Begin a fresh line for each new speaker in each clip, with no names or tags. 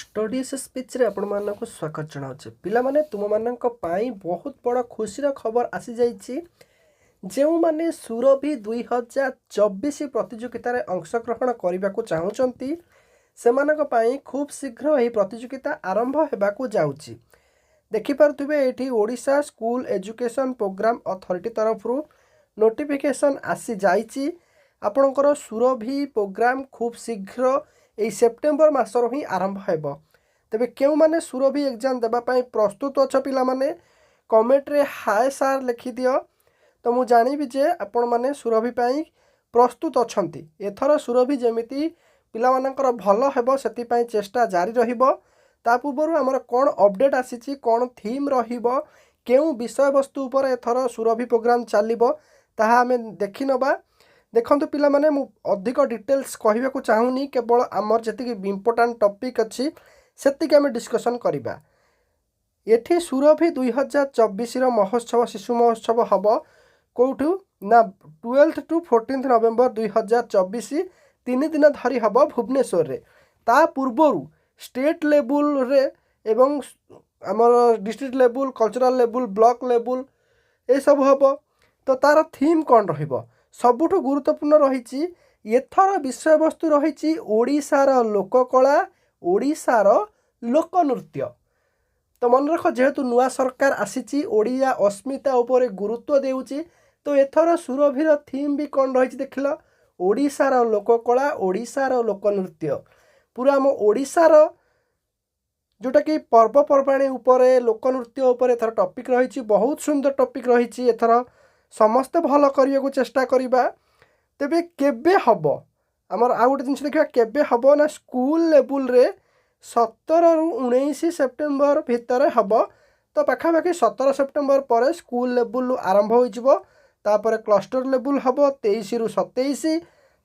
Studies speech रे आपण मानक स्वागत जनाऊे पिलामाने तुम मानक पाई बहुत बड़ खुशीर खबर आसी जाइए जो माने सुरभि 2024 प्रतियोगितार अंशग्रहण करने को चाहूँगी से खूब शीघ्र यह प्रतियोगिता आरंभ होगाकू जाऊँगी देखिपे ये Odisha school education programme authority तरफ नोटिफिकेशन आसी जाइए आपणकर सुरभि प्रोग्राम खूब शीघ्र यही सेप्टेम्बर मासर ही आरंभ हो तेबे क्यों माने सुरभि एग्जाम देवाई प्रस्तुत अच्छ पिला माने कमेंट रे हाय सार लिखि दियो तो मु जानिबी जे आपण माने सुरभि पाई प्रस्तुत अछंती एथर सुरभि जेमिति पिला मानकर भल हेबो सेति पाई चेष्टा जारी रहिबो ता पूर्व आमर कोन अपडेट आसीची कोन थीम रहिबो केउ विषय वस्तु उपर एथर सुरभि प्रोग्राम चलिबो ताहा हमें देखि नबा देखंतु पिला माने मु अधिक डिटेल्स कहबा को चाहूनी केवल आमर जति इंपोर्टेंट टॉपिक अच्छी सेतिक आम डिस्कशन करबा एठी सुरभि 2024 रो महोत्सव शिशु महोत्सव हम कौटू ना 12 टू 14 नवेम्बर 2024 तीन दिन धरी हम भुवनेश्वर रे ता पूर्वरु स्टेट लेवल रे एवं आमर district level cultural level block level A सब हम तो तार थीम कौन रहिबो सबुठ गुरुत्वपूर्ण रही एथर विषय वस्तु रही ओडिशार लोककला ओडिशार लोकनृत्य तो मन रख जेहेतु नुआ सरकार आसी ओडिया अस्मिता उपर गुरुत्व देउची तो एथर सुरभिर थीम भी कौन रही देखिल ओडिशार लोककला ओडिशार लोकनृत्य पूरा आम ओडिशार जोटा कि पर्वपर्वाणी उपरे लोकनृत्य उपर एथर टॉपिक रही बहुत सुंदर टॉपिक रही एथर समस्ते भल करने को चेष्टा करवा तेबे केबे हब आमर आउ गोटे जिन देखा केबे हब ना स्कूल लेवल रे 17 रु 19 सेप्टेम्बर भितर हब तो पाखापाखि 17 सेप्टेम्बर पर स्कूल लेवल आरंभ हो क्लस्टर लेवल हब 23 रु 27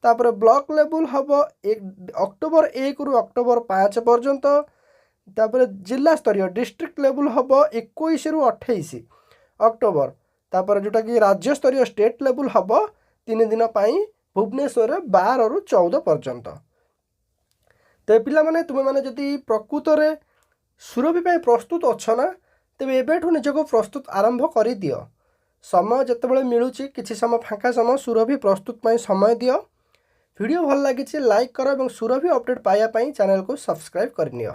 तापर ब्लॉक लेवल हब अक्टोबर 1 रु अक्टोबर 5 पर्यंत तापर जिला स्तरीय डिस्ट्रिक्ट लेवल हब 21 रु 28 अक्टोबर तापर जोटा कि राज्य स्तरीय स्टेट लेवल हब 3 दिन पाई भुवनेश्वर 12 रु 14 पर्यंत तो पिला माने तुम माने जदि प्रकृत रे सुरभि पाई प्रस्तुत अच्छ ना तेबे एबेठु निजको प्रस्तुत आरंभ कर दियो समय जितेबाला मिलूँ किसी समय फाँका समय सुरभि प्रस्तुत पाई समय दियो वीडियो भल लगी लाइक कर और सुरभि अपडेट पाइबा चैनल को सब्सक्राइब करनियो।